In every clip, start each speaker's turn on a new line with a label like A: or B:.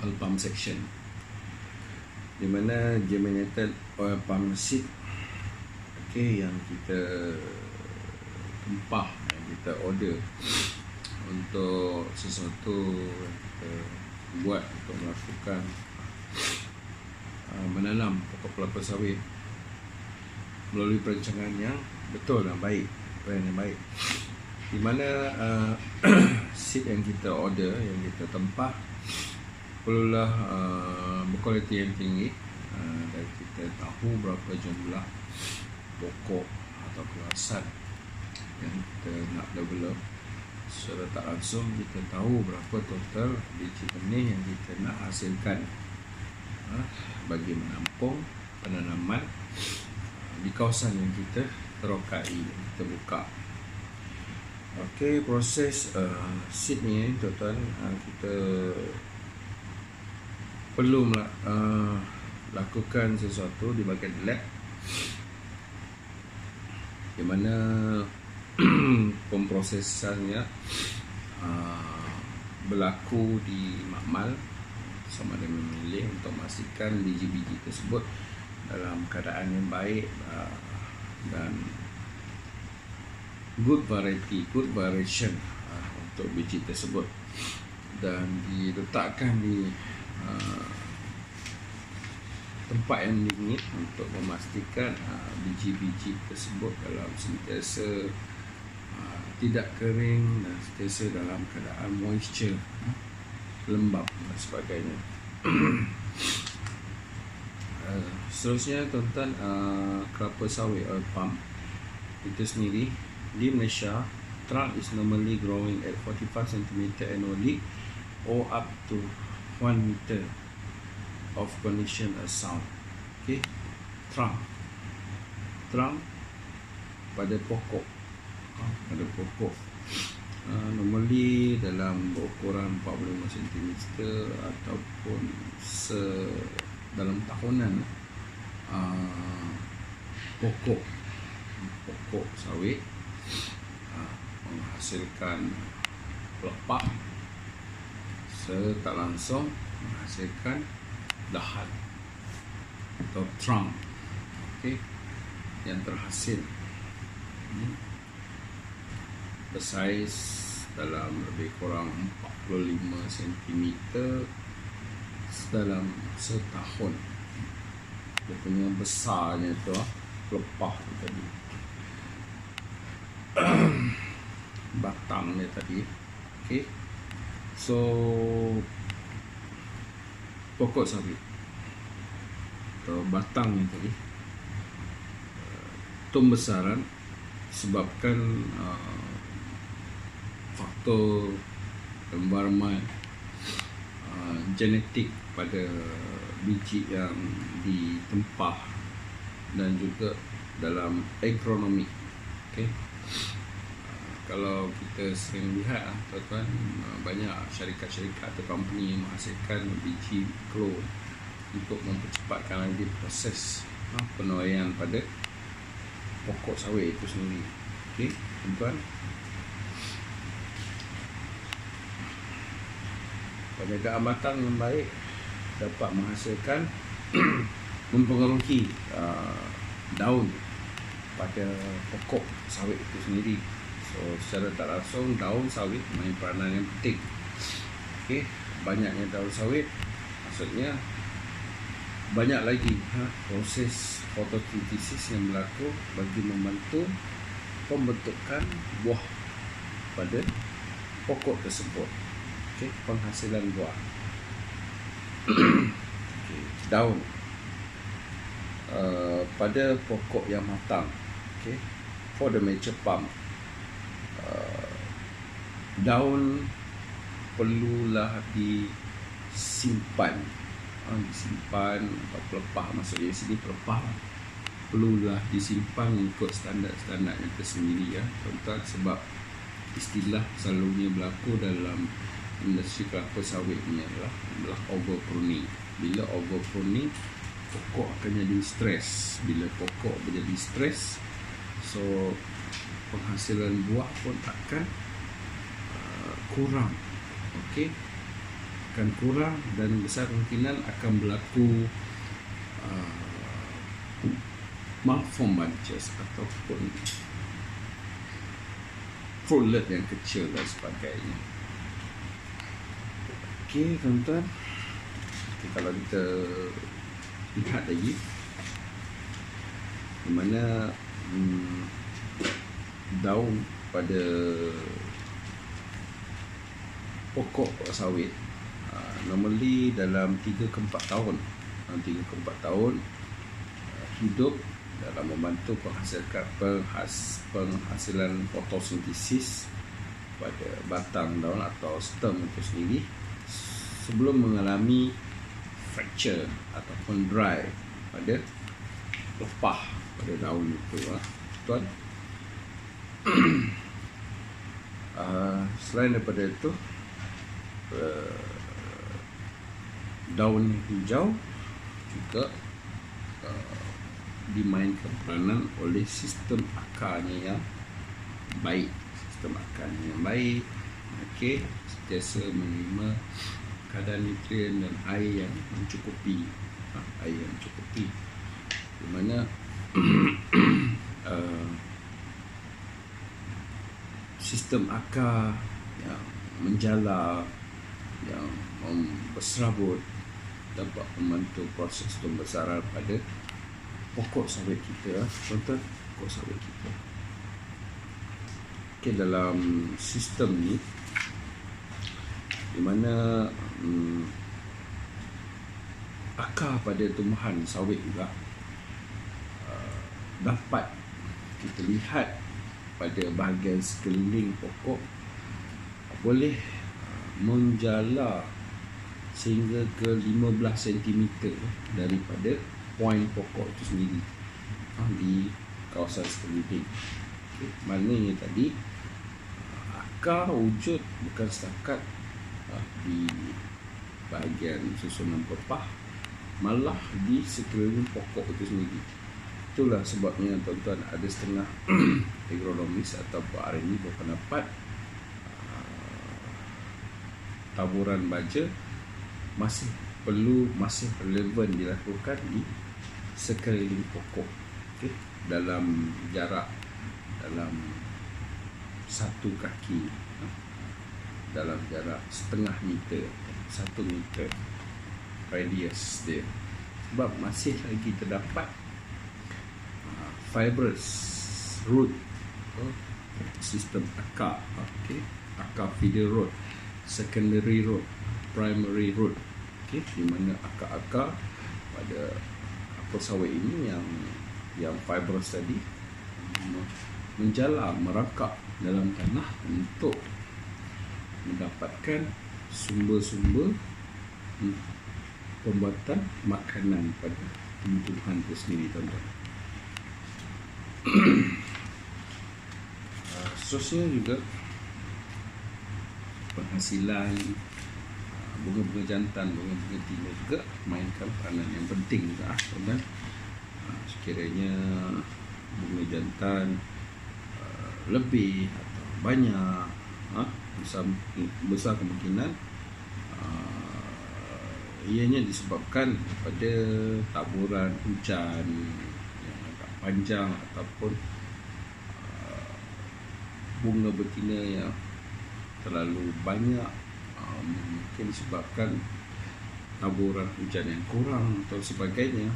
A: oil pump section, di mana germinated oil pump seed, yang kita tempah, yang kita order untuk sesuatu yang kita buat untuk melakukan menanam pokok kelapa sawit melalui perancangan yang betul dan baik, plan yang baik, di mana seed yang kita order, yang kita tempah perlulah berkualiti yang tinggi, dan kita tahu berapa jumlah pokok atau keluasan yang kita nak develop. Secara tak langsung kita tahu berapa total biji benih yang kita nak hasilkan bagi menampung penanaman di kawasan yang kita terokai, yang kita buka. Proses seed ni tuan-tuan, kita perlu lakukan sesuatu di bahagian lab, di mana pemprosesannya berlaku di makmal sama ada memilih untuk memastikan biji-biji tersebut dalam keadaan yang baik dan good variety, good variation untuk biji tersebut, dan diletakkan di tempat yang dingin untuk memastikan biji-biji tersebut dalam sentiasa tidak kering dan sentiasa dalam keadaan moisture, lembap dan sebagainya. Seterusnya tuan-tuan, kelapa sawit oil palm itu sendiri di Malaysia, trunk is normally growing at 45 cm annually or up to 1 meter of condition as sound. Trunk pada pokok, normally dalam berukuran 45 cm ataupun dalam tahunan pokok sawit menghasilkan pelepah, secara tak langsung menghasilkan dahan atau trunk yang terhasil bersaiz dalam lebih kurang 45 cm dalam setahun. Dia punya besarnya tu pelepah tu tadi, batang dia tadi. So pokok sawit atau batangnya tadi pembesaran sebabkan faktor environment, genetik pada biji yang ditempah, dan juga dalam agronomi. Kalau kita sering lihat tuan-tuan, banyak syarikat-syarikat atau company yang menghasilkan biji klon untuk mempercepatkan lagi proses penuaian pada pokok sawit itu sendiri. Tuan-tuan, penjagaan batang yang baik dapat menghasilkan mempengaruhi daun pada pokok sawit itu sendiri. So secara tak langsung daun sawit main peranan yang penting. Banyaknya daun sawit maksudnya banyak lagi proses fotosintesis yang berlaku bagi membantu pembentukan buah pada pokok tersebut. Penghasilan buah. Daun pada pokok yang matang, for the mature palm, daun perlulah disimpan, atau pelepah, maksudnya sini pelepah perlulah disimpan ikut standard-standard yang tersendiri, tuan-tuan, sebab istilah selalunya berlaku dalam industri kelapa sawit ni adalah overpruning. Bila overpruning, pokok akan jadi stres. Bila pokok menjadi stres, so penghasilan buah pun akan kurang. akan kurang dan besar kemungkinan akan berlaku malform bunches ataupun fruitlet yang kecil dan sebagainya. Okey tuan-tuan, kalau kita lihat lagi di mana daun pada pokok sawit normally dalam 3 ke 4 tahun hidup dalam membantu penghasilan fotosintesis pada batang daun atau stem itu sendiri sebelum mengalami fracture ataupun dry pada lepah pada daun itu tuan. Selain daripada itu, daun hijau juga dimainkan peranan oleh sistem akarnya yang baik. Okey, sentiasa menerima kadar nutrien dan air yang mencukupi, di mana sistem akar yang menjala, yang berserabut dapat membantu proses pembesaran pada pokok sawit kita, tuan-tuan, pokok sawit kita. Okey, dalam sistem ni di mana akar pada tumbuhan sawit juga dapat kita lihat pada bahagian sekeliling pokok boleh menjala sehingga ke 15 cm daripada poin pokok itu sendiri di kawasan sekeliling. Okay. Maknanya tadi akar wujud bukan setakat di bahagian susunan pelepah, malah di sekeliling pokok itu sendiri. Itulah sebabnya tuan-tuan, ada setengah agronomis atau R&D berpendapat taburan baja masih relevan dilakukan di sekeliling pokok, okay? Dalam jarak dalam 1 kaki, dalam jarak setengah meter, 1 meter radius dia, sebab masih lagi terdapat fibrous root, sistem akar, okay? Akar feeder root, secondary root, primary root, okay? Di mana akar-akar pada apel sawit ini yang fibrous tadi menjala, merangkak dalam tanah untuk mendapatkan sumber-sumber pembuatan makanan pada tumbuhan itu sendiri, tuan-tuan. Seterusnya juga penghasilan bunga-bunga jantan, bunga-bunga betina juga mainkan peranan yang penting juga, tuan-tuan. Sekiranya bunga jantan lebih atau banyak, besar kemungkinan ianya disebabkan pada taburan hujan yang agak panjang ataupun bunga betina yang terlalu banyak, mungkin disebabkan taburan hujan yang kurang atau sebagainya.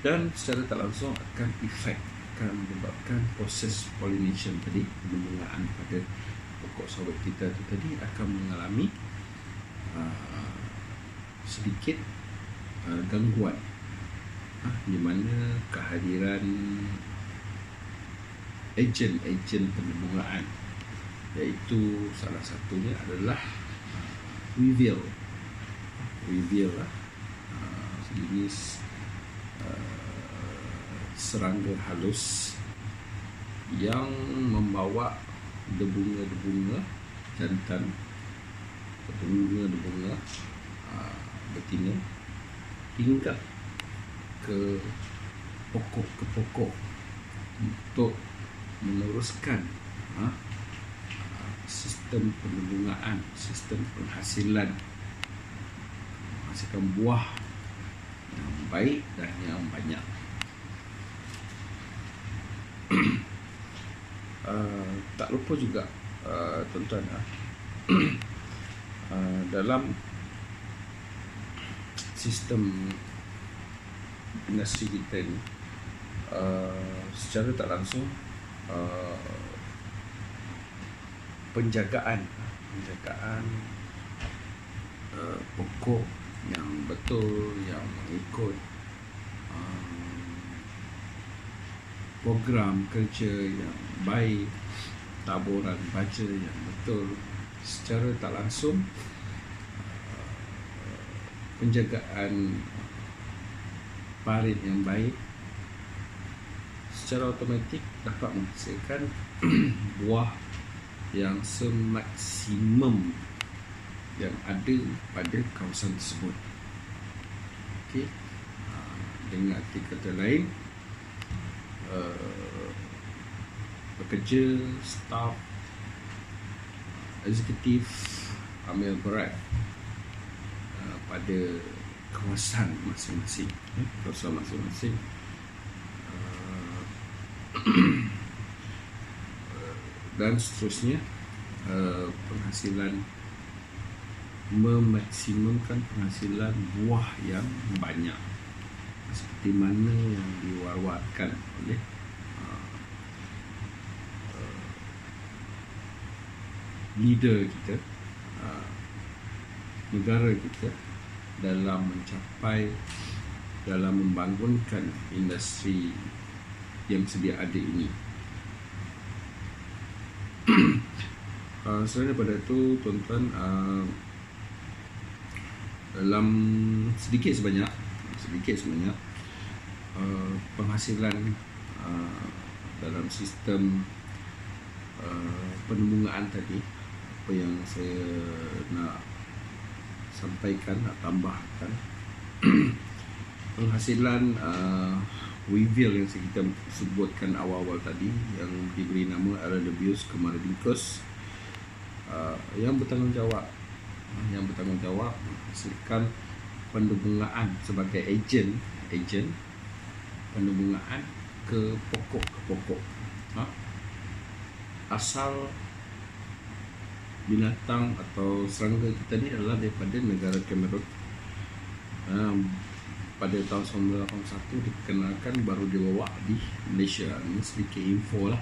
A: Dan secara tak langsung akan menyebabkan proses pollination tadi, pembungaan pada pokok sawit kita itu tadi akan mengalami sedikit gangguan, di mana kehadiran ejen pembungaan, iaitu salah satunya adalah weevil lah, sejenis serangga halus yang membawa debunga jantan, debunga betina hingga ke pokok untuk meneruskan sistem sistem penerimaan, sistem penghasilan, menghasilkan buah yang baik dan yang banyak. Tak lupa juga tuan-tuan, dalam sistem industri kita ni, secara tak langsung penjagaan pokok yang betul, yang mengikut program kerja yang baik, taburan baja yang betul, secara tak langsung penjagaan parit yang baik secara automatik dapat menghasilkan buah yang semaksimum yang ada pada kawasan tersebut. Okey, dengan arti kata lain, pekerja, staf, eksekutif ambil berat pada kawasan masing-masing, dan seterusnya, penghasilan, memaksimumkan penghasilan buah yang banyak seperti mana yang diwar-warkan oleh leader kita, negara kita, dalam membangunkan industri yang sedia ada ini. Selain daripada itu, tuan-tuan, dalam sedikit sebanyak penghasilan dalam sistem penembungaan tadi, apa yang saya nak sampaikan, nak tambahkan, penghasilan Weevil yang kita sebutkan awal-awal tadi, yang diberi nama Aralabius Commodicus, yang bertanggungjawab menghasilkan penembungaan sebagai ejen penembungaan ke pokok. Asal binatang atau serangga kita ni adalah daripada negara Cameroon. Pada tahun 1981 dikenalkan, baru dibawa di Malaysia. Ini sedikit info lah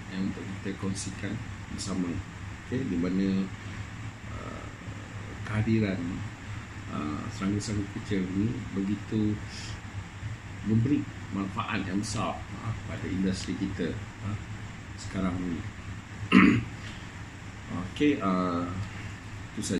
A: yang untuk kita kongsikan bersama. Okay, di mana kehadiran serangga-serangga kecil ini begitu memberi manfaat yang besar pada industri kita sekarang ini. Okay,